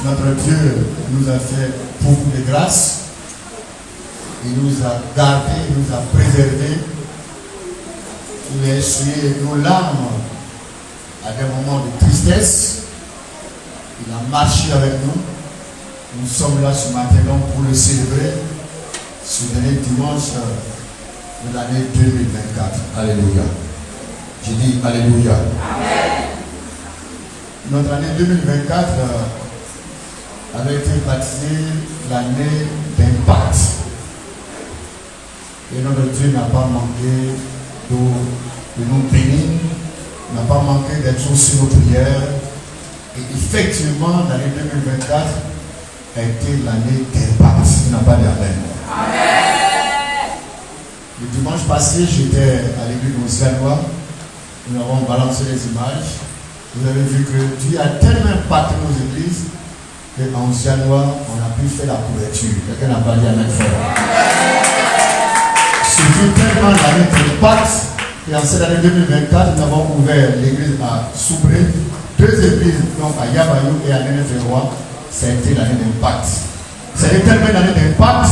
Notre Dieu nous a fait beaucoup de grâce. Il nous a gardés, il nous a préservés. Il a essuyé nos larmes à des moments de tristesse. Il a marché avec nous. Nous sommes là ce matin pour le célébrer ce dernier dimanche de l'année 2024. Alléluia. J'ai dit Alléluia. Amen. Notre année 2024 avait été baptisée l'année d'impact. Et notre Dieu n'a pas manqué de nous bénir, n'a pas manqué d'être sur nos prières. Et effectivement, l'année 2024 a été l'année d'impact. Il n'a pas d'amen. Amen. Le dimanche passé, j'étais à l'église d'Ossianois. Nous avons balancé les images. Vous avez vu que Dieu a tellement impacté nos églises qu'en Ossianois, on a pu faire la couverture. Quelqu'un n'a pas dit amen fort. C'était tellement l'année d'impact. Et en cette année 2024, nous avons ouvert l'église à Soubré, 2 églises, donc à Yabayou et à Nénéferrois. Ça a été l'année d'impact. C'était tellement l'année d'impact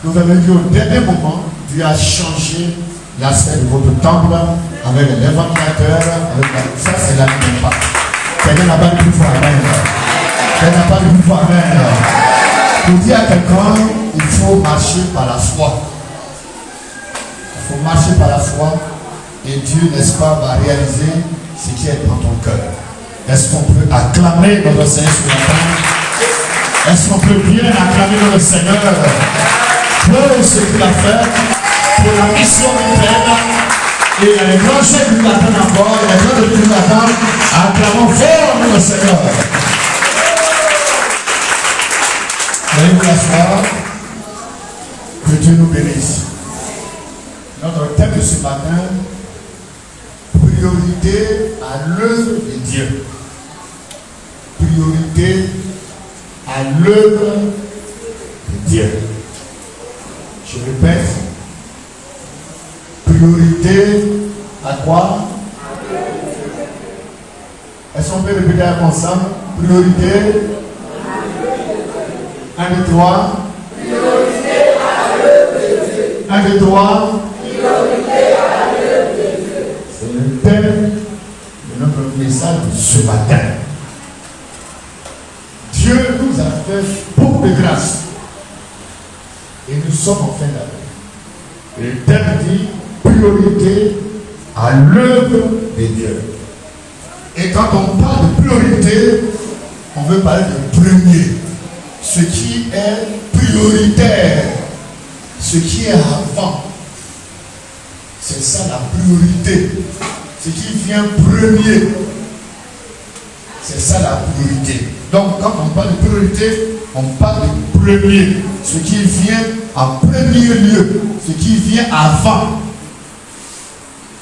que vous avez vu au dernier moment, Dieu a changé l'aspect de votre temple avec l'évangélateur. Ça, c'est l'année d'impact. Quelqu'un n'a pas de plus fort amen. Quelqu'un n'a pas de plus fort amen. Pour dire à quelqu'un, il faut marcher par la foi. Il faut marcher par la foi. Et Dieu, n'est-ce pas, va réaliser ce qui est dans ton cœur. Est-ce qu'on peut acclamer notre Seigneur ce matin? Est-ce qu'on peut bien acclamer notre Seigneur pour ce qu'il a fait, pour la mission qu'il fait? Et il y a les grands chefs qui nous attendent encore, il y a les gens qui nous attendent. Acclamons fort notre Seigneur. Allez-vous l'asseoir. Que Dieu nous bénisse. Notre thème de ce matin, priorité à l'œuvre de Dieu. Priorité à l'œuvre de Dieu. Je répète. Priorité à quoi? Est-ce qu'on peut répéter ensemble? Priorité. 1, 2, 3. Priorité à l'œuvre de Dieu. 1, 2, 3. C'est le thème de notre message de ce matin. Dieu nous a fait beaucoup de grâce. Et nous sommes en fin d'année. Le thème dit priorité à l'œuvre de Dieu. Et quand on parle de priorité, on veut parler de premier. Ce qui est prioritaire. Ce qui est avant. C'est ça la priorité. Ce qui vient premier. C'est ça la priorité. Donc quand on parle de priorité, on parle de premier. Ce qui vient en premier lieu. Ce qui vient avant.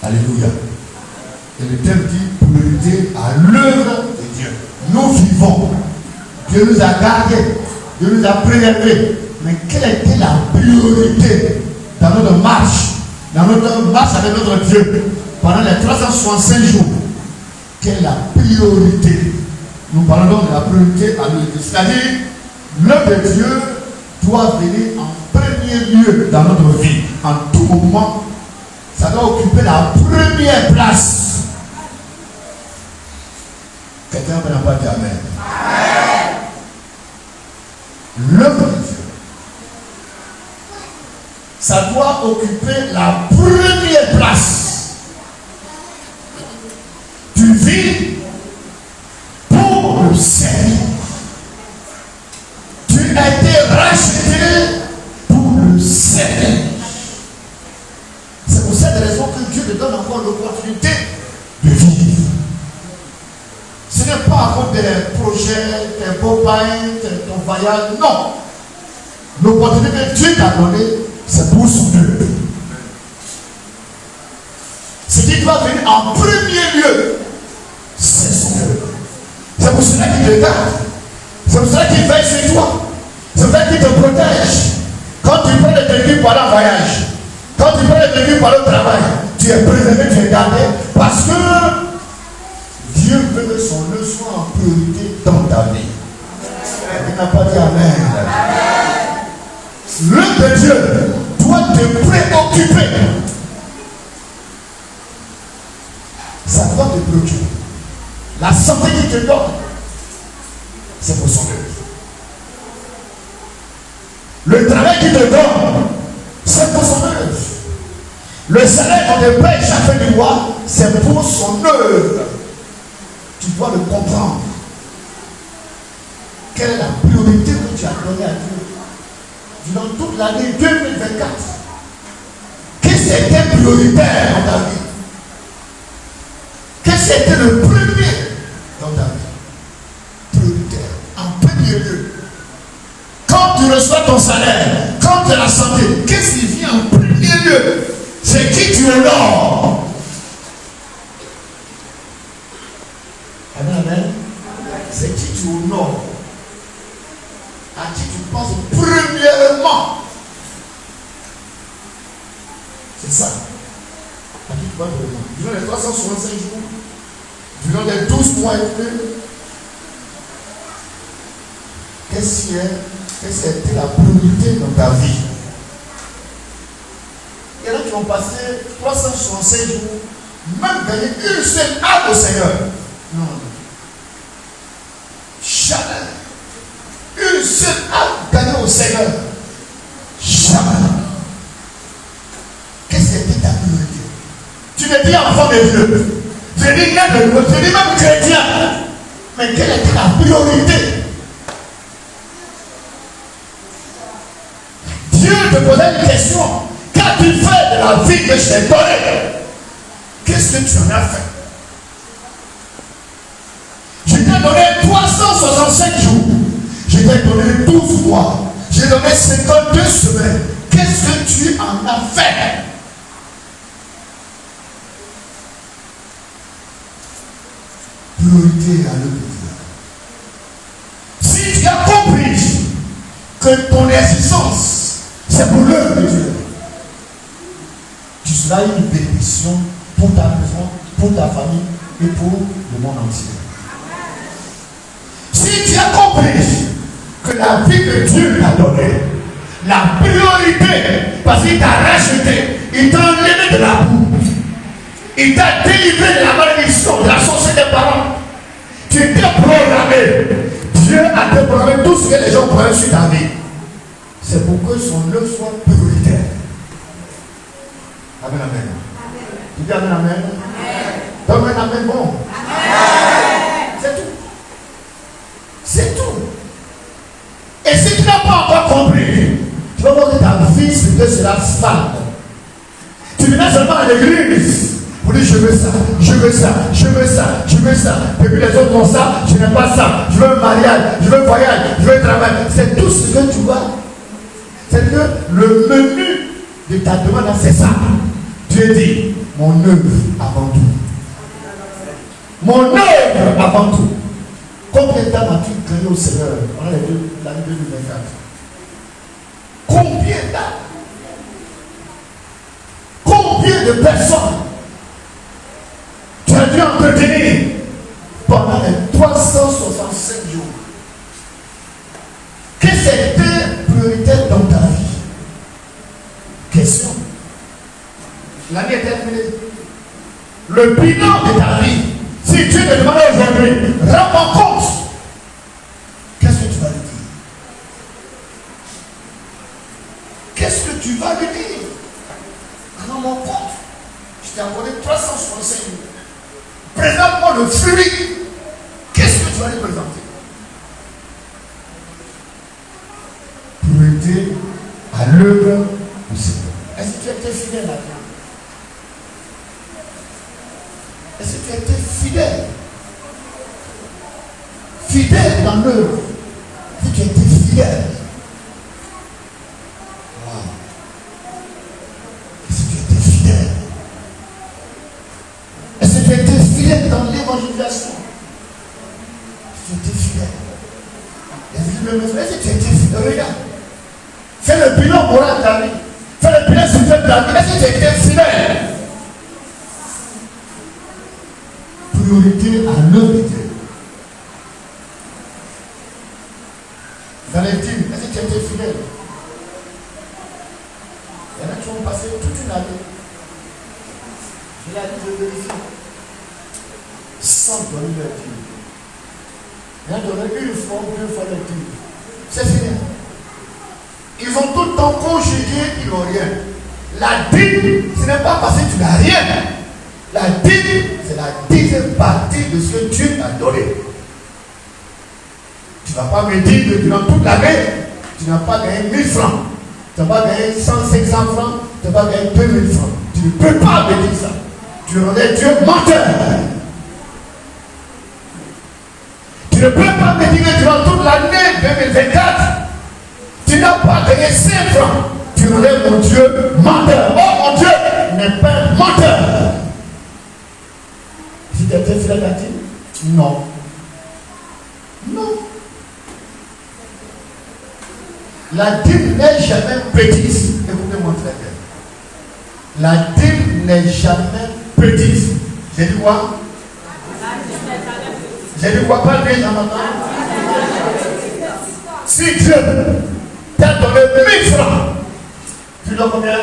Alléluia. Et le thème dit priorité à l'œuvre de Dieu. Nous vivons. Dieu nous a gardés. Dieu nous a préservés. Mais quelle était la priorité dans notre marche? Dans notre marche avec notre Dieu, pendant les 365 jours, quelle est la priorité? Nous parlons donc de la priorité à l'œuvre. C'est-à-dire, l'œuvre de Dieu doit venir en premier lieu dans notre vie. En tout moment, ça doit occuper la première place. Quelqu'un n'a pas dit amen. L'œuvre de Dieu, ça doit occuper la première place. Tu vis pour le Seigneur. Tu as été racheté pour le Seigneur. C'est pour cette raison que Dieu te donne encore l'opportunité de vivre. Ce n'est pas à cause des projets, des beaux bains, ton voyage, non. L'opportunité que Dieu t'a donnée, c'est pour son œuvre. Ce qui doit venir en premier lieu, c'est son œuvre. C'est pour cela qu'il te garde. C'est pour cela qu'il veille sur toi. C'est pour cela qu'il te protège. Quand tu prends les véhicules pour aller en voyage, quand tu prends les véhicules pour aller au travail, tu es préservé, tu es gardé. Parce que Dieu veut que son œuvre soit en priorité dans ta vie. Il n'a pas dit amen. L'œuvre de Dieu doit te préoccuper. Ça doit te préoccuper. La santé qu'il te donne, c'est pour son œuvre. Le travail qu'il te donne, c'est pour son œuvre. Le salaire qu'on te paye chaque fin du mois, c'est pour son œuvre. Tu dois le comprendre. Quelle est la priorité que tu as donnée à Dieu durant toute l'année 2024? c'était prioritaire dans ta vie? Qu'est-ce qui était le premier dans ta vie? Prioritaire, en premier lieu. Quand tu reçois ton salaire, quand tu as la santé, qu'est-ce qui vient en premier lieu? C'est qui tu honores. Amen, amen. C'est qui tu honores. À qui tu penses premièrement. C'est ça. À qui tu penses premièrement. Durant les 365 jours, durant les 12 mois et plus, qu'est-ce qui a été la priorité dans ta vie? Et là, tu vas passer 365 jours, même gagner une seule âme au Seigneur. Non. Jamais. Une seule âme gagnée au Seigneur. Jamais. Qu'est-ce qui était ta priorité? Tu me dis enfant de Dieu. Je dis né de Dieu. Je dis même chrétien. Mais quelle était la priorité? Dieu te posait une question. Qu'as-tu fait de la vie que je t'ai donnée? Qu'est-ce que tu en as fait? Je t'ai donné 365 jours. Je t'ai donné 12 mois. J'ai donné 52 semaines. Qu'est-ce que tu en as fait? Priorité à l'œuvre de Dieu. Si tu as compris que ton existence, c'est pour l'œuvre de Dieu, tu seras une bénédiction pour ta maison, pour ta famille et pour le monde entier. Si tu as compris que la vie que Dieu t'a donnée, la priorité, parce qu'il t'a racheté, il t'a enlevé de la boue, il t'a délivré de la malédiction, de la sorcellerie des parents, tu t'es programmé. Dieu a déprogrammé tout ce que les gens prennent sur ta vie. C'est pour que son œuvre soit prioritaire. Amen, amen. Tu dis amen, amen. Donne un amen bon. C'est tout. C'est tout. Et si tu n'as pas encore compris, tu vas voir que ta vie spirituelle sera fade. Tu viens seulement à l'église pour dire je veux ça, je veux ça, je veux ça, je veux ça. Et puis les autres ont ça, je n'ai pas ça. Je veux un mariage, je veux un voyage, je veux un travail. C'est tout ce que tu vois. C'est que le menu de ta demande, c'est ça. Dieu dit, mon œuvre avant tout. Mon œuvre avant tout. Combien d'âmes as-tu gagné au Seigneur pendant l'année 2024? Combien d'âmes? Combien de personnes tu as dû entretenir pendant les 365 jours? Qu'est-ce qui était prioritaire dans ta vie? Question. L'année est terminée. Le bilan de ta vie, si Dieu te demande aujourd'hui, rends compte. Qu'est-ce que tu vas lui dire? Qu'est-ce que tu vas lui dire? Rends compte. Je t'ai accordé 365 jours. Présente-moi le fruit. Qu'est-ce que tu vas lui présenter? Priorité à l'œuvre du Seigneur. Est-ce que tu as été fidèle à Dieu? Est-ce que tu as été fidèle? Fidèle dans l'œuvre. Est-ce que tu as été fidèle? Wow. Est-ce que tu as été fidèle? Est-ce que tu as été fidèle dans l'évangélisation? Est-ce que tu as été fidèle? Est-ce que tu as été fidèle? Regarde. Fais le bilan moral de ta vie. Fais le bilan spirituel de ta vie. Est-ce que tu as été fidèle? Priorité à l'œuvre de Dieu. Dans les dîmes, est-ce que tu as été fidèle? Il y en a qui ont passé toute une année. Je l'ai dit, je vérifie. Sans donner leur dîme. Il y en a donné une fois ou deux fois leur dîme. C'est fini. Ils ont tout le temps conjugué, ils n'ont rien. La dîme, ce n'est pas parce que tu n'as rien. La dîme, c'est la dixième partie de ce que Dieu t'a donné. Tu ne vas pas me dire que durant toute l'année, tu n'as pas gagné 1000 francs. Tu n'as pas gagné 100, 500 francs, tu n'as pas gagné 2000 francs. ne peux pas me dire ça. Tu rendais Dieu menteur. Tu ne peux pas me dire que durant toute l'année 2024, tu n'as pas gagné 5 francs. Tu rendais mon Dieu menteur. Oh, mon Dieu n'est pas menteur. Si tu étais fidèle à Dieu, non. Non. La dîme n'est jamais petite. Écoutez-moi très bien. La dîme n'est jamais petite. J'ai dit quoi? J'ai dit quoi? Pas bien, matin. Si Dieu t'a donné 1000 francs, tu dois combien?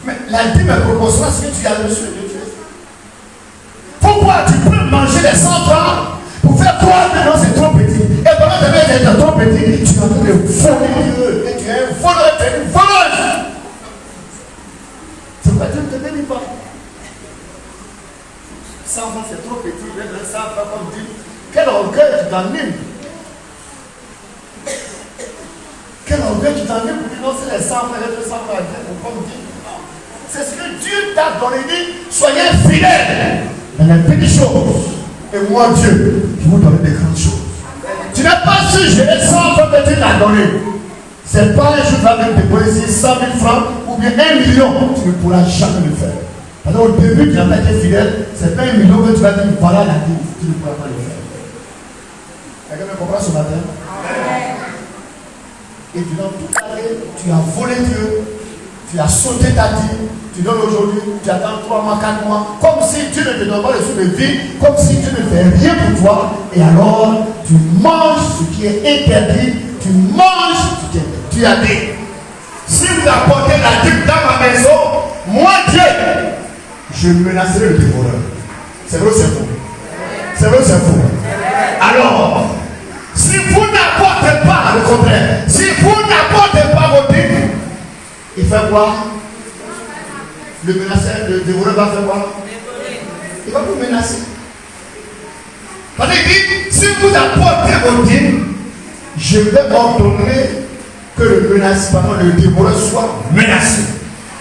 Mais la dîme est proportionnelle à ce que tu as reçu de Dieu. Pourquoi tu peux manger les 100 francs pour faire croire que non, c'est trop petit? Et pendant que tu es trop petit, tu es en train de voler Dieu. Et tu es un voleur, tu es une voleuse. C'est pourquoi Dieu ne te bénit pas. 100 francs, c'est trop petit. Il est 100 francs comme dit. Quel orgueil tu t'animes. Quel orgueil tu t'animes pour dire non, c'est les 100 francs, les 200 francs. Comme dit. C'est ce que Dieu t'a donné. Dit, soyez fidèles dans les petites choses. Et moi, Dieu, je vous donne des grandes choses. Tu n'as pas su gérer 100 francs que Dieu t'a donné. C'est pas un jour tu vas même déposer 100 000 francs ou bien 1 million. Tu ne pourras jamais le faire. Parce qu'au début, tu n'as pas été fidèle. C'est pas 1 million que tu vas dire voilà la vie. Tu ne pourras pas le faire. Quelqu'un me comprend ce matin? Et durant toute l'année, tu as volé Dieu. Tu as sauté ta dîme, tu donnes aujourd'hui, tu attends 3 mois, 4 mois, comme si Dieu ne te donne pas le souffle de vie, comme si Dieu ne fait rien pour toi, et alors tu manges ce qui est interdit, tu manges ce qui est interdit. Tu as dit, si vous apportez la dîme dans ma maison, moi Dieu, je menacerai le dévoreur. C'est vrai ou c'est faux? C'est vrai ou c'est faux? Alors, si vous n'apportez pas, le contraire, si vous n'apportez pas vos dîmes, il fait quoi? Le menaceur, le dévoreur va faire quoi? Il va vous menacer. Parce qu'il dit, si vous apportez vos dîmes, je vais ordonner que le dévoreur soit menacé.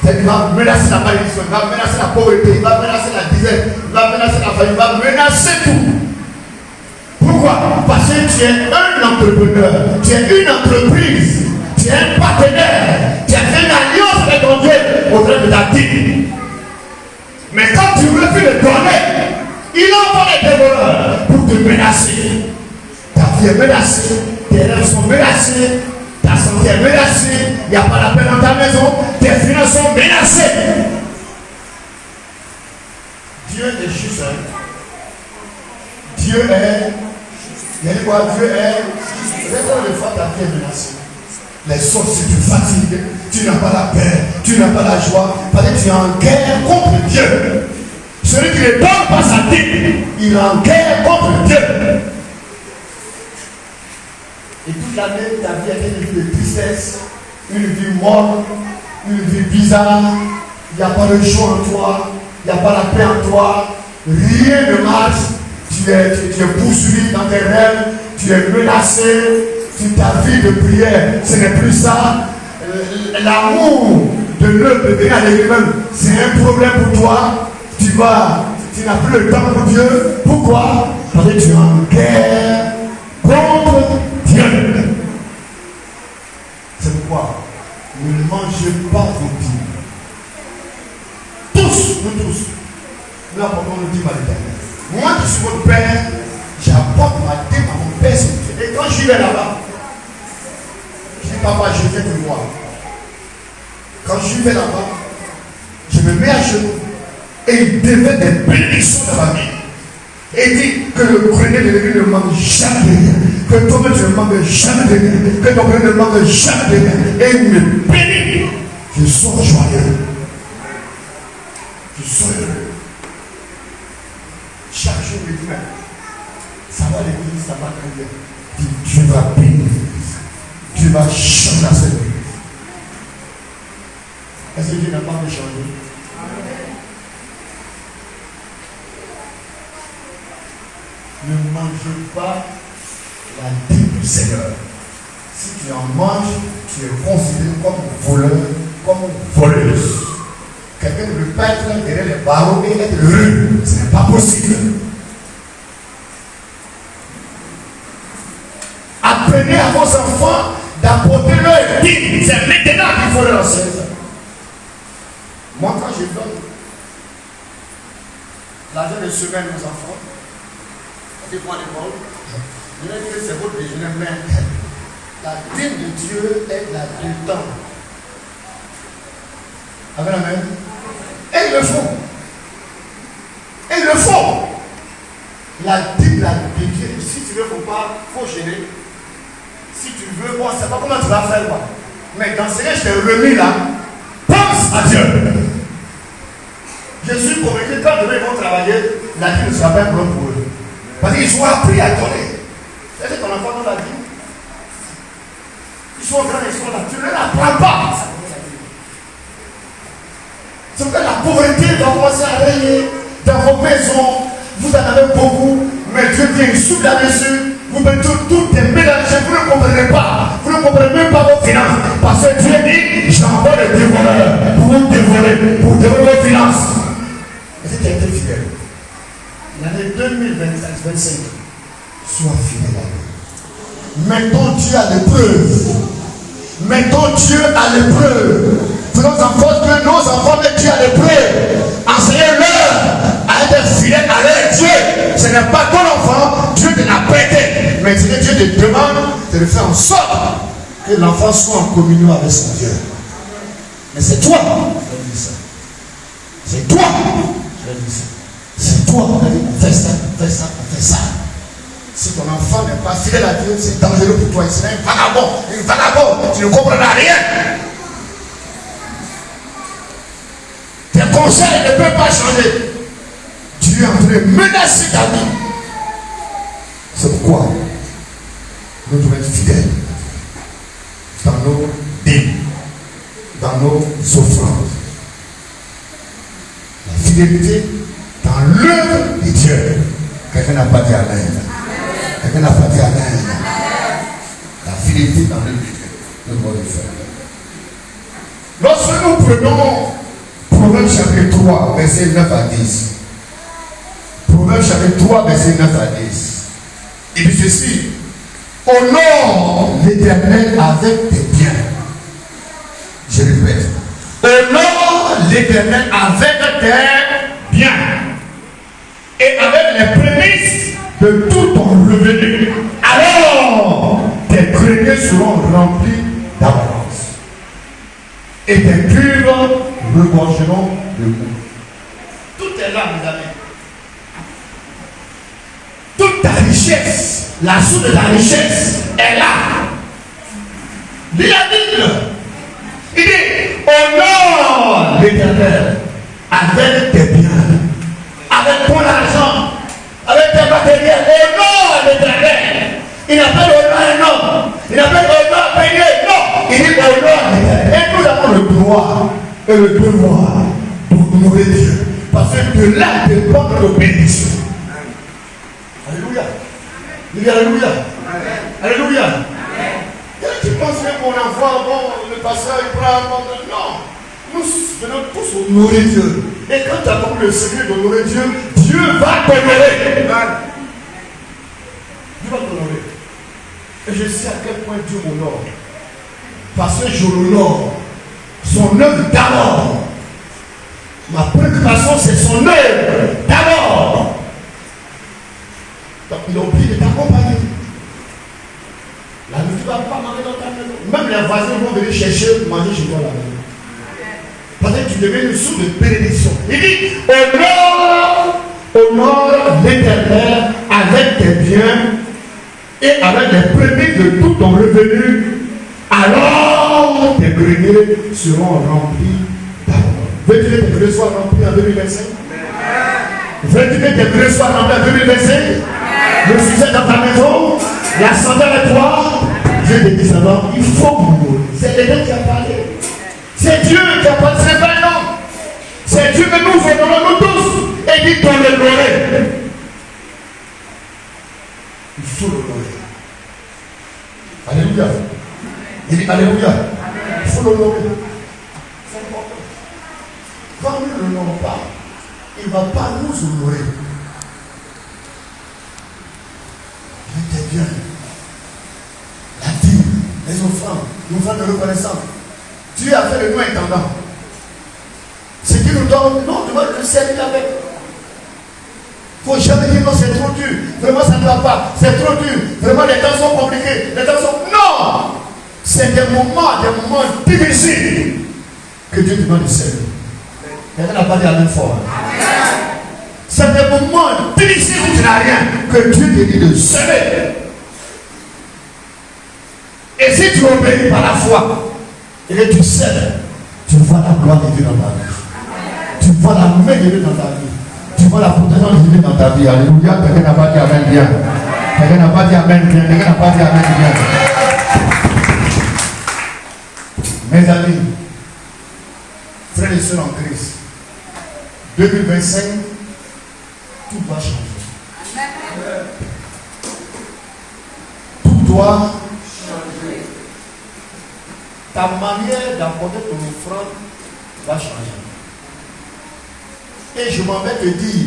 C'est-à-dire qu'il va menacer la malédiction, il va menacer la pauvreté, il va menacer la disette, il va menacer la famille, il va menacer tout. Pourquoi? Parce que tu es un entrepreneur, tu es une entreprise. Tu es un partenaire, tu as fait une alliance avec ton Dieu au travers de ta dîme. Mais quand tu refuses de donner, il envoie les dévoreurs pour te menacer. Ta vie est menacée, tes rêves sont menacés, ta santé est menacée, il n'y a pas la paix dans ta maison, tes finances sont menacées. Dieu est juste. Dieu est. Il y a quoi? Dieu est. C'est quoi le fois ta vie est menacée? Les sorciers te fatiguent, tu n'as pas la paix, tu n'as pas la joie, parce que tu es en guerre contre Dieu. Celui qui ne donne pas sa dîme, il est en guerre contre Dieu. Et toute l'année, ta vie a été une vie de tristesse, une vie morte, une vie bizarre. Il n'y a pas de joie en toi, il n'y a pas la paix en toi, rien ne marche. Tu es poursuivi dans tes rêves, tu es menacé. Si ta vie de prière, ce n'est plus ça, l'amour de l'œuvre de venir à l'église, c'est un problème pour toi. Tu n'as plus le temps pour Dieu. Pourquoi? Parce que tu es en guerre contre Dieu. C'est pourquoi ne mangez pas vos dîmes. Tous, nous apportons le dîme à l'Éternel. Moi qui suis votre Père, j'apporte ma dîme à mon Père. Et quand je vais là-bas, je dis papa, je viens te voir. Quand je vais là-bas, je me mets à genoux et il devait des bénédictions dans ma vie. Et il dit que le grenier de l'église ne manque jamais de rien. Que toi-même tu ne manques jamais de rien. Que ton grenier ne manque jamais de rien. Et il me bénit. Je sors joyeux. Je sors heureux. Chaque jour, il dit, ça va l'église, ça va grandir. Tu vas bénir l'église. Tu vas changer cette église. Est-ce que Dieu n'a pas de changer? Ne mangez pas la dîme du Seigneur. Si tu en manges, tu es considéré comme voleur, comme voleuse. Quelqu'un ne peut pas être derrière les barreaux et être heureux. Ce n'est pas possible. Apprenez à vos enfants d'apporter leur dîme. C'est maintenant qu'il faut leur enseigner ça. Moi, quand je donne l'argent de semaine aux enfants, je prends l'école, je leur dis que c'est votre déjeuner, mais la dîme de Dieu est la du temps. Amen, amen. Et ils le font. Et ils le font. La dîme de Dieu, si tu ne veux, il faut gêner. Si tu veux, bon, c'est pas comment tu vas faire, quoi. Mais dans ce que je t'ai remis là, pense à Dieu. Je suis convaincu que quand demain ils vont travailler, la vie ne sera pas un problème pour eux. Parce qu'ils ont appris à donner. C'est ton enfant dans la vie. Ils sont grands, ils sont là. Tu ne l'apprends pas. C'est que la pauvreté va commencer à régner dans vos maisons. Vous en avez beaucoup, mais Dieu vient, il souffle là-dessus. Vous mettez tout est mélangé, vous ne comprenez pas. Vous ne comprenez même pas vos finances. Parce que Dieu dit, j'envoie le dévoreur pour vous dévorer, pour dévorer vos finances. Et c'est qui a été fidèle. L'année 2025, sois fidèle à Dieu. Mettons Dieu à l'épreuve. Mettons Dieu à l'épreuve. Faisons en sorte que nos enfants mettent Dieu à l'épreuve. Enseignez-leur à être fidèles à leur Dieu. Ce n'est pas ton enfant, Dieu te l'a prêté. Mais ce que Dieu te demande, c'est de faire en sorte que l'enfant soit en communion avec son Dieu. Mais c'est toi qui as dit ça. C'est toi qui as dit ça. C'est toi qui as dit on fait ça, on fait ça, on fait ça. Si ton enfant n'est pas fidèle à Dieu, c'est dangereux pour toi. C'est un vagabond, une vagabond. Tu ne comprendras rien. Tes conseils ne peuvent pas changer. Dieu est en train de menacer ta vie. C'est pourquoi nous devons être fidèles dans nos dîmes, dans nos offrandes. La fidélité dans l'œuvre de Dieu. Quelqu'un n'a pas dit Amen. Quelqu'un n'a pas dit Amen. La fidélité dans l'œuvre de Dieu. Nous devons le faire. Lorsque nous prenons Proverbe chapitre 3, verset 9 à 10. Proverbe chapitre 3, verset 9 à 10. Et puis ceci, honore l'Éternel avec tes biens. Je répète, honore l'Éternel avec tes biens et avec les prémices de tout ton revenu. Alors, tes greniers seront remplis d'abondance et tes cuves regorgeront de goût. Tout est là, mes amis. Toute ta richesse, la source de ta richesse est là. Dis la Bible. Il dit, honore l'Éternel avec tes biens, avec ton argent, avec tes matériels. Honore l'Éternel. Il n'a pas d'honneur un homme. Il n'a pas d'honneur à payer. Non. Il dit honore l'Éternel. Et nous avons le droit et le devoir d'honorer Dieu. Parce que de là dépend notre bénédiction. Alléluia. Dis alléluia. Alléluia. Tu penses que mon enfant, bon, le pasteur, il prend un bon. Non. Nous venons tous honorer Dieu. Et quand tu as compris le secret d'honorer Dieu, Dieu va t'honorer. Dieu va t'honorer. Et je sais à quel point Dieu m'honore. Parce que je l'honore. Son œuvre d'abord. Ma préoccupation, c'est son œuvre d'abord. Donc il a oublié de t'accompagner. La nourriture ne va pas manger dans ta maison. Même les voisins vont venir chercher manger chez toi la maison. Parce que tu deviens une source de bénédiction. Il dit, honore l'Éternel avec tes biens et avec les prémices de tout ton revenu. Alors tes greniers seront remplis d'abondance. Veux-tu que tes greniers soient remplis en 2025? Veux-tu que tes greniers soient remplis en 2025? Le succès dans ta maison, la santé avec toi. Je te dis seulement, il faut mourir. C'est quelqu'un qui a parlé. C'est Dieu qui a parlé, ce n'est pas un homme. C'est Dieu que nous honorons nous tous. Et dit qu'on l'honorer. Il faut l'honorer. Alléluia. Il dit alléluia. Il faut l'honorer. C'est important. Quand nous ne l'honorons pas, il ne va pas nous honorer. Il était bien. La vie, les offrandes de reconnaissance. Dieu a fait de nous intendant. Ce qui nous donne, non, on doit le servir avec. Il ne faut jamais dire non, c'est trop dur. Vraiment, ça ne va pas. C'est trop dur. Vraiment, les temps sont compliqués. Les temps sont. Non! C'est des moments difficiles que Dieu te demande de servir. Quelqu'un n'a pas dit la même fois. C'est des moments difficiles où tu n'as rien que Dieu te dit de servir. Et si tu obéis par la foi et que tu sers, tu vois la gloire de Dieu dans ta vie. Tu vois la main de Dieu dans ta vie. Tu vois la protection de Dieu dans ta vie. Alléluia. Quelqu'un n'a pas dit amen bien. Quelqu'un n'a pas dit amen bien. Quelqu'un n'a pas dit amen bien. Mes amis, frères et sœurs en Christ, 2025, tout doit changer. Tout doit changer. Ta manière d'apporter ton offrande va changer. Et je m'en vais te dire,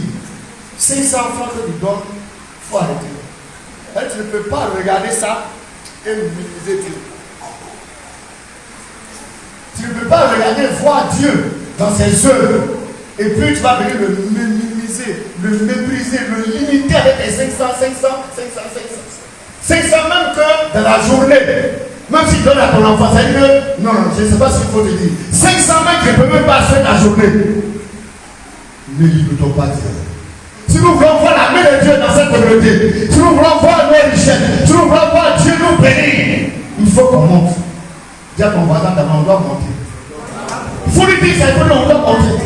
500 francs que tu donnes, il faut arrêter. Et tu ne peux pas regarder ça et minimiser Dieu. Tu ne peux pas regarder, voir Dieu dans ses œuvres. Et puis tu vas venir le minimiser, le mépriser, le limiter avec les 500 même que dans la journée. Même si tu donnes à ton enfant, ça dit que, non, je ne sais pas ce qu'il faut te dire. 500 mètres, je ne peux même pas faire la journée. Ne limitons pas Dieu. Si nous voulons voir la main de Dieu dans cette communauté, si nous voulons voir nos richesses, si nous voulons voir Dieu nous bénir, il faut qu'on monte. Dis à ton voisin d'abord, on doit monter. Il faut lui dire, c'est que on doit monter.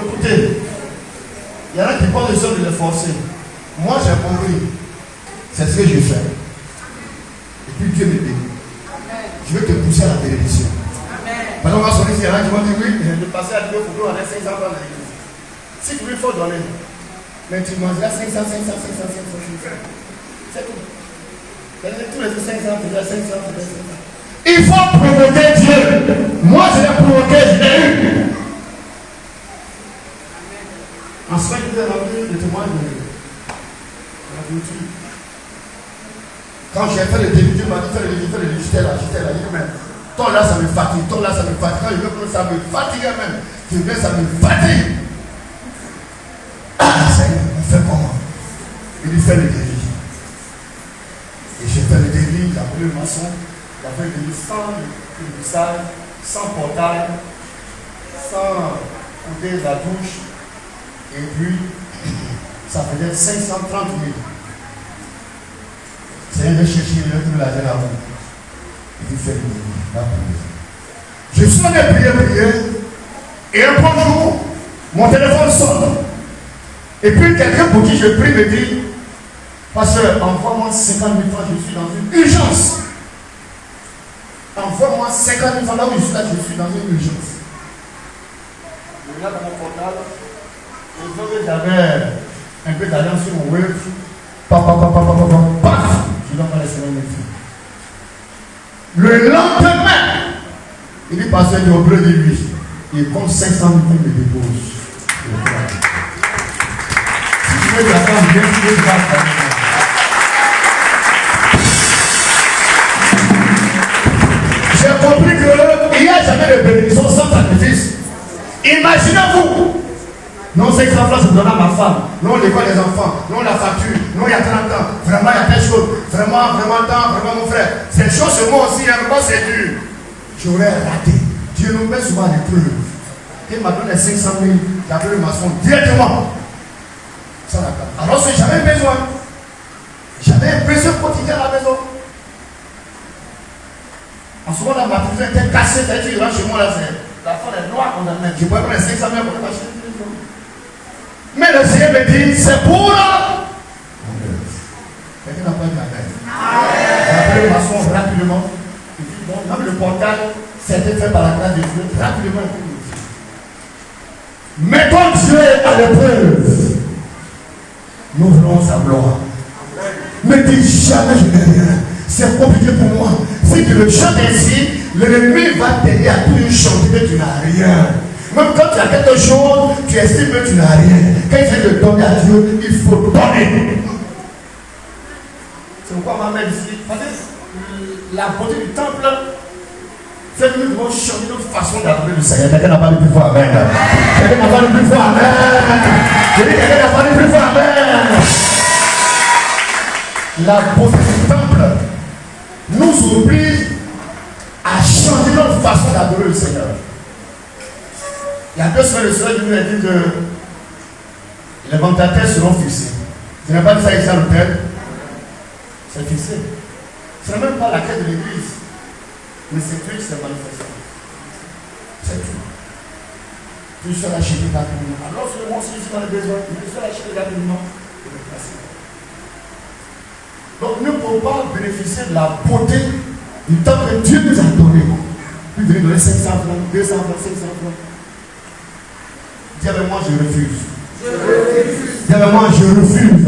Écoutez, il y en a qui pensent de ça de les forcer. Moi, j'ai compris. C'est ce que je fais. Et puis Dieu me bénit. Je vais te pousser à la bénédiction. Maintenant, on va sonner, il y en a qui vont dire oui, je vais passer à Dieu pour nous, on a 500 francs dans l'église. Si tu veux, il faut donner. Mais tu mangeras 500. C'est tout. Tous les 500, tu as 500. Il faut provoquer Dieu. Moi, je l'ai provoqué, je l'ai eu. Ensuite, je vais remplir le témoin de la culture. Quand j'ai fait le début, Dieu m'a dit, fais le début, j'étais là, même. Tant là, ça me fatigue, Quand je veux, ça me fatigue même. Je veux, ça me fatigue. Ah, Seigneur, on fait comment? Il dit, fais le début. Et j'ai fait le début, j'ai appelé le maçon, j'ai fait le début sans salle, sans portail, sans couper la douche. Et puis, ça faisait 530 000. C'est un de chercher le tout l'argent à vous. Il fait le début. Je suis en train de prier. Et un bon jour, mon téléphone sonne. Et puis quelqu'un pour qui je prie me dit, pasteur, envoie-moi 50 000 francs, je suis dans une urgence. Envoie-moi 50 000 francs, là où je suis là, je suis dans une urgence. Je regarde dans mon portable, je vois que j'avais un peu d'argent sur mon web. Paf, je dois pas laisser mon métier. Le lendemain, il dit, pasteur, il est auprès de lui. Il compte 500 000 francs de dépose. Si tu veux la femme, viens, tu veux la femme. J'ai compris qu'il n'y a jamais de bénédiction sans sacrifice. Imaginez-vous. Non, 500 francs, c'est donné à ma femme. Non, l'école des enfants. Non, la facture. Non, il y a 30 ans. Vraiment, il y a telle chose. Vraiment, mon frère. Cette chose, c'est moi aussi. Moi, c'est dur. J'aurais raté. Dieu nous met souvent des preuves. Il m'a donné 500 000. J'ai appelé le maçon directement. Ça d'accord. Alors, c'est jamais besoin. J'avais un besoin quotidien à la maison. En ce moment, la matrice était cassée. C'est-à-dire, là, chez moi, là, c'est la femme est noire qu'on a même. Je pourrais prendre les 500 000 pour les acheter. Mais le Seigneur me dit, c'est pour là. Quelqu'un n'a pas dit amen. J'ai appelé le maçon rapidement. Il dit, bon, même le portail, c'était fait par la grâce de Dieu. Rapidement, mettons Dieu à l'épreuve. Nous voulons sa gloire. Ne dis jamais je n'ai rien. C'est compliqué pour moi. Si tu le chantes ainsi, l'ennemi va t'aider à toujours chanter que tu n'as rien. Même quand tu as quelque chose, tu estimes que tu n'as rien. Quand il s'agit de donner à Dieu, il faut donner. C'est pourquoi ma mère ici, la beauté du temple, fait que nous devons changer notre façon d'adorer le Seigneur. Quelqu'un n'a pas le plus fort, amen. Quelqu'un n'a pas le plus fort, amen. Je dis, quelqu'un n'a pas le plus fort, amen. La beauté du temple nous oblige à changer notre façon d'adorer le Seigneur. Il y a 2 semaines, le Seigneur nous a dit que les vendeurs seront fixés. Je n'ai pas dit ça ici à l'hôtel. C'est fixé. Ce n'est même pas la quête de l'église. Mais c'est Dieu qui s'est manifesté. C'est tout. Tu seras acheté rapidement. Alors, si moi aussi, si on a besoin, tu seras acheté rapidement. Donc, nous ne pouvons pas bénéficier de la beauté du temps que Dieu nous a donné. Puis venir donner 500 francs, 200 francs, 500 francs. Dis avec moi, je refuse. Dis avec moi, je refuse.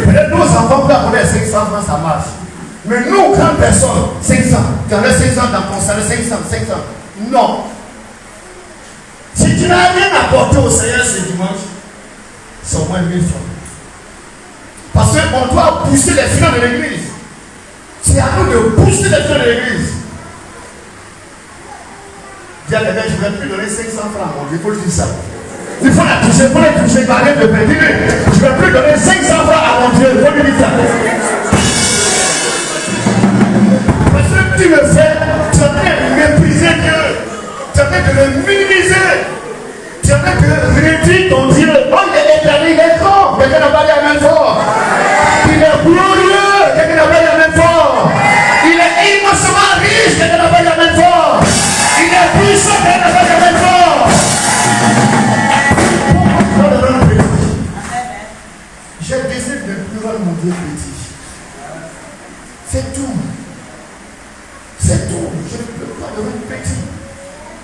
Peut-être nos enfants peuvent donner 500 francs, ça marche. Mais nous, grandes personnes, 500. Tu en as 500 dans ton salaire, 500. Non. Si tu n'as rien apporté au Seigneur ce dimanche, c'est au moins 1000 francs. Parce qu'on doit pousser les finances de l'église. C'est à nous de pousser les finances de l'église. Dis à quelqu'un, je ne vais plus donner 500 francs. Il faut le dire ça. Il faut la toucher, il faut la toucher. Parler de paix. Je ne vais plus donner 500 francs à mon Dieu. Il faut lui dire ça. Parce que tu le fais, tu es en train de mépriser Dieu. Tu es en train de le minimiser. Tu es en train de réduire ton Dieu. Oh, il est éternel, il est grand. Quelqu'un n'a pas dit la même fort. Il est glorieux. Quelqu'un n'a pas dit la même fort. Il est immensément riche. Quelqu'un n'a pas dit la même fort. Il est puissant. Quelqu'un n'a pas dit la même fort. J'ai le désir de plus rendre mon Dieu petit. C'est tout. C'est tout. Je ne peux pas le rendre petit.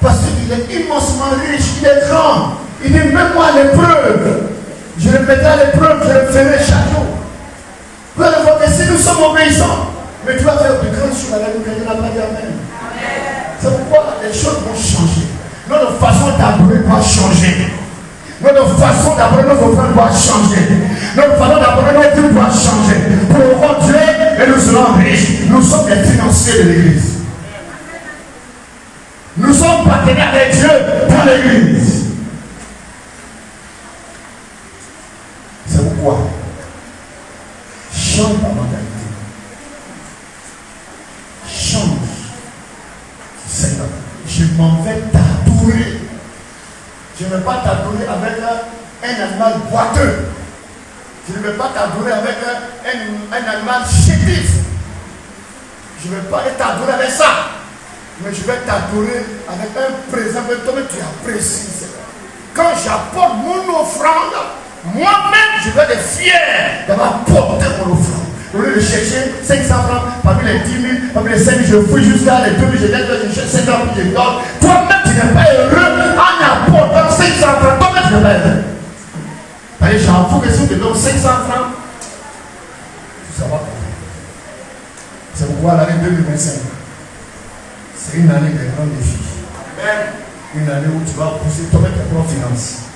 Parce qu'il est immensement riche, il est grand. Il dit, mets-moi à l'épreuve. Je le mettrai à l'épreuve, je le ferai chaque jour. Vous allez voir que si nous sommes obéissants, mais tu vas faire de grandes choses avec nous, quelqu'un n'a pas dit amen. C'est pourquoi les choses vont changer. Notre façon d'adorer doit changer. Notre façon d'adorer nos offrandes doit changer. Notre façon d'adorer nos vies doit changer. Pour voir Dieu et nous serons riches. Nous sommes les financiers de l'église. Nous sommes partenaires avec Dieu dans l'église. C'est pourquoi change ta mentalité. Change. Seigneur, je m'en vais t'adorer. Je ne vais pas t'adorer avec un animal boiteux. Je ne vais pas t'adorer avec un animal chétif. Je ne vais pas t'adorer avec ça. Mais je vais t'adorer avec un présent que toi tu apprécies. Quand j'apporte mon offrande, moi-même je vais être fier d'avoir porté mon offrande. Au lieu de chercher 500 francs parmi les 10 000, parmi les 5 000, je fouille jusqu'à les 2 000, je cherche 50 000, je donne. Toi-même tu n'es pas heureux en apportant 500 francs. Toi-même tu n'es pas heureux. Allez, j'avoue que si tu te donnes 500 francs, ça va pas. C'est pourquoi l'année 2025. C'est une année de grands défis. Une année où tu vas pousser toi-même tes propres finances.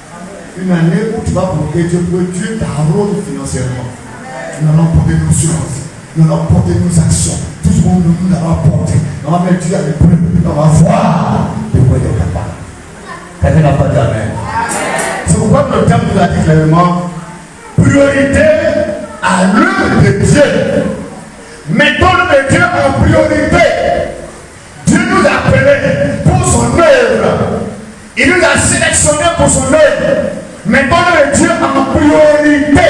Une année où tu vas bloquer Dieu pour que Dieu t'arrose financièrement. Nous allons porter nos finances. Nous allons porter nos actions. Tout ce monde nous allons porter. On va mettre Dieu à l'épreuve. On va voir de quoi il est capable. Quelqu'un n'a pas dit amen. C'est pourquoi le terme nous a dit clairement priorité à l'œuvre de Dieu. Mettons le Dieu en priorité. Dieu nous a appelés pour son œuvre. Il nous a sélectionnés pour son œuvre. Mettons-le Dieu en priorité.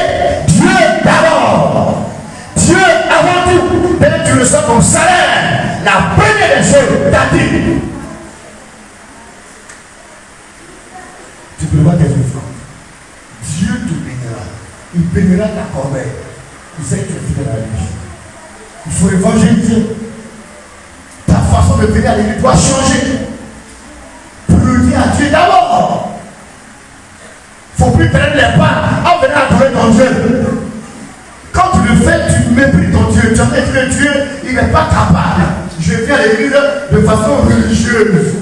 Dieu d'abord. Dieu avant tout. Dès que tu reçois ton salaire, la première des choses, t'as dit. Tu prévois tes offrandes. Dieu te bénira. Il bénira ta corbeille. Il sait que tu es fidèle à lui. Il faut évangéliser. Ta façon de venir à l'église doit changer. Priorité à Dieu d'abord. Il ne faut plus prendre les pas en venant adorer ton Dieu. Quand tu le fais, méprises ton Dieu. Tu as dit que Dieu, il n'est pas capable. Je viens à l'église de façon religieuse.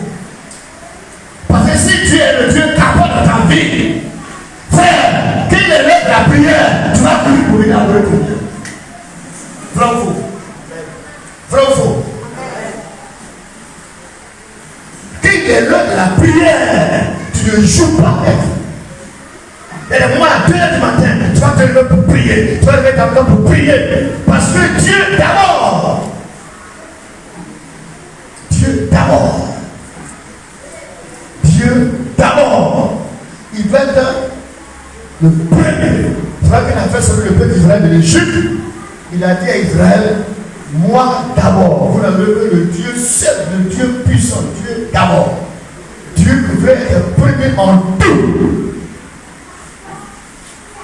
Parce que si Dieu est le Dieu capable de ta vie, frère, qu'il est l'heure de la prière, tu vas courir pour venir adorer ton Dieu. Vrai ou faux? Vrai ou faux? Qu'il est l'heure de la prière, tu ne joues pas avec. Et le moment à 2h du matin, tu vas te lever pour prier. Tu vas te lever pour prier. Parce que Dieu d'abord. Dieu d'abord. Dieu d'abord. Il va être le premier. C'est vrai qu'il a fait sur le peuple d'Israël de l'Égypte. Il a dit à Israël, moi d'abord. Vous l'avez vu, le Dieu seul, le Dieu puissant, Dieu d'abord. Dieu qui veut être premier en tout.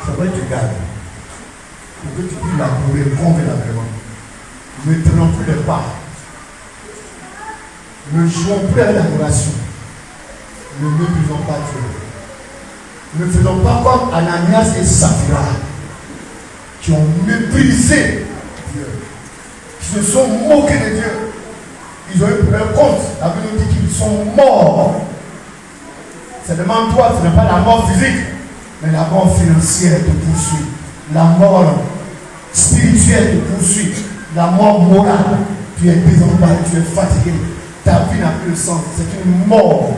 Ça va être égal. Pour que tu puisses labourer convenablement. Ne tenons plus les pas. Ne jouons plus à l'adoration. Ne méprisons pas Dieu. Ne faisons pas comme Ananias et Saphira qui ont méprisé Dieu, qui se sont moqués de Dieu. Ils ont eu pour leur compte. La Bible nous dit qu'ils sont morts. C'est seulement toi, ce n'est pas la mort physique, mais la mort financière te poursuit. La mort spirituelle te poursuit. La mort morale. Tu es désemparé, tu es fatigué. Ta vie n'a plus de sens. C'est une mort.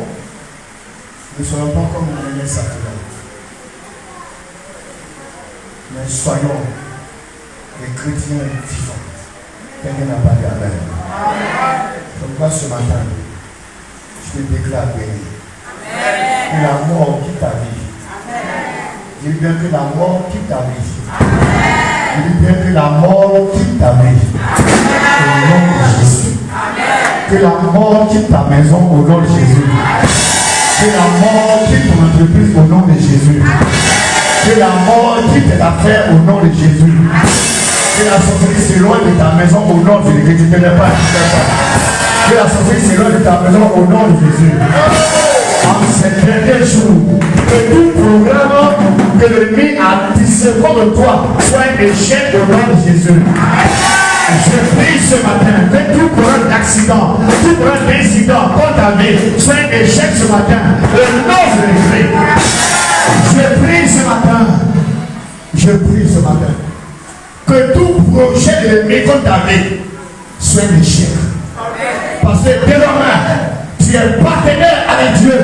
Ne soyons pas comme Ananias et Saphira. Mais soyons les chrétiens vivants. Quelqu'un n'a pas dit Amen. Pourquoi ce matin, je te déclare béni. Que la mort quitte ta vie. Je dis bien que la mort quitte ta vie. Je dis bien que la mort quitte ta vie. Au nom de Jésus. Que la mort quitte ta maison au nom de Jésus. Que la mort quitte ton entreprise au nom de Jésus. Que la mort quitte tes affaires au nom de Jésus. Que la sorcellerie s'éloigne de ta maison au nom de Jésus. Ne te connais pas. Que la sorcellerie s'éloigne de ta maison au nom de Jésus. En ces derniers jours, que tout programme que l'ennemi a tissé contre toi soit un échec au nom de Jésus. Je prie ce matin que tout programme d'accident, tout programme d'incident contre ta vie soit un échec ce matin. Le nom de Jésus. Je prie ce matin. Je prie ce matin. Que tout projet de l'ennemi contre ta vie soit un échec. Parce que désormais, tu es partenaire avec Dieu.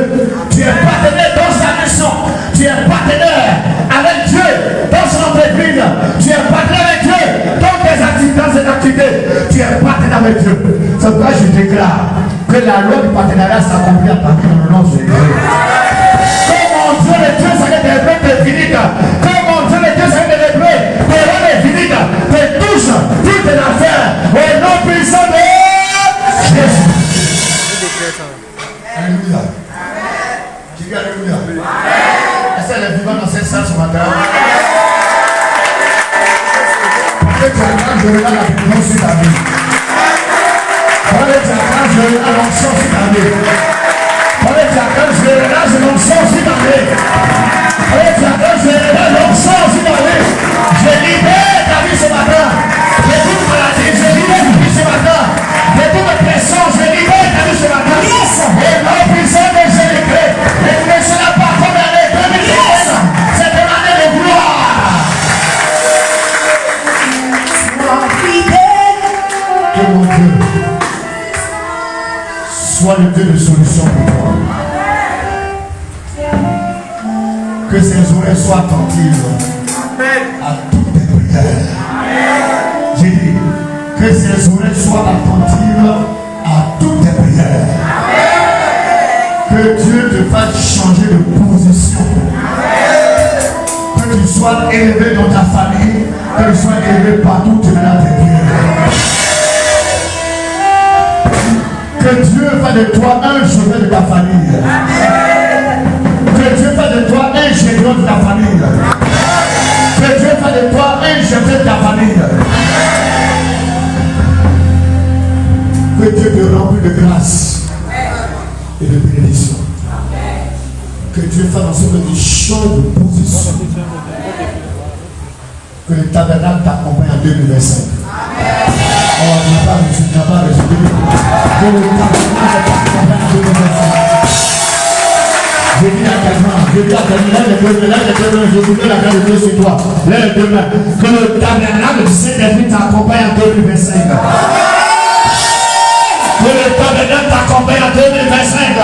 Tu es partenaire dans sa mission. Tu es partenaire avec Dieu dans son entreprise. Tu es partenaire avec Dieu dans tes activités, dans ses activités. Tu es partenaire avec Dieu. C'est pourquoi je déclare que la loi du partenariat s'accomplit à partir de nom de Jésus. Comme mon Dieu, le Dieu, ça des vrais infinites. Comme mon Dieu, le Dieu, ça des vrais infinites. Te touche toutes tes affaires au nom puissant de Jésus. Alléluia. Tu dis Alléluia. Est-ce qu'elle est vivante dans cette salle ce matin? Parce que tu as quand je regarde la bénédiction sur ta vie. Parce que tu as quand je regarde l'onction sur ta vie. Parce que tu as quand je regarde l'onction sur ta vie. Parce que tu as quand je regarde l'onction sur ta vie. Je libère ta vie ce matin. De toute maladie, je libère ta vie ce matin. De toute pression, je libère ta vie ce matin. Et non puissant de Jésus-Christ. Et ne sera pas comme l'année 2010. C'est une année de gloire. Que mon Dieu soit le Dieu de solution pour toi. Que ses oreilles soient attentives à toutes tes prières. J'ai dit que ses oreilles soient attentives à toutes tes prières. Que Dieu te fasse changer de position. Que tu sois élevé dans ta famille. Que tu sois élevé partout où tu mènes tes prières. Que Dieu fasse de toi un chemin de ta famille. Que Dieu fasse de toi un général de ta famille. Que Dieu fasse de toi un général de ta famille. Que Dieu te remplisse de grâce et de bénédiction. Que Dieu fasse en sorte de changer de position. Que le tabernacle t'accompagne en 2025. Oh, tu n'as pas reçu, tu n'as pas reçu. Que le tabernacle t'accompagne en 2025. Je dis à quelqu'un, lève les deux mains, je vous mets la main de Dieu sur toi. Lève les deux mains. Que le tabernacle du Saint-Esprit t'accompagne en 2025. Que le tabernacle t'accompagne en 2025.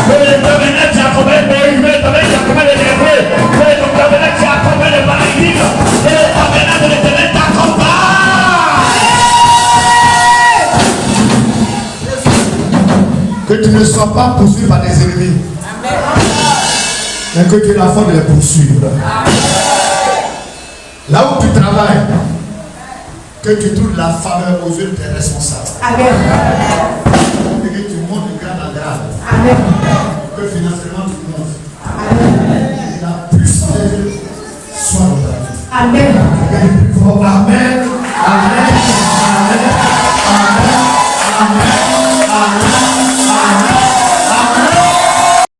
Que le tabernacle t'accompagne les Moïse, que le tabernacle t'accompagne les Hébreux, que le tabernacle t'accompagne les paralytiques, que le tabernacle de l'Éternel t'accompagne. Que tu ne sois pas poursuivi par des ennemis. Mais que tu aies la force de les poursuivre. Là où tu travailles, que tu trouves la faveur aux yeux de tes responsables. Amen. Et que tu montes de grade en grade. Amen. Que financièrement tu montes. Amen. Et la puissance de Dieu soit dans ta vie. Amen. Amen. Amen. Amen. Amen. Amen. Amen.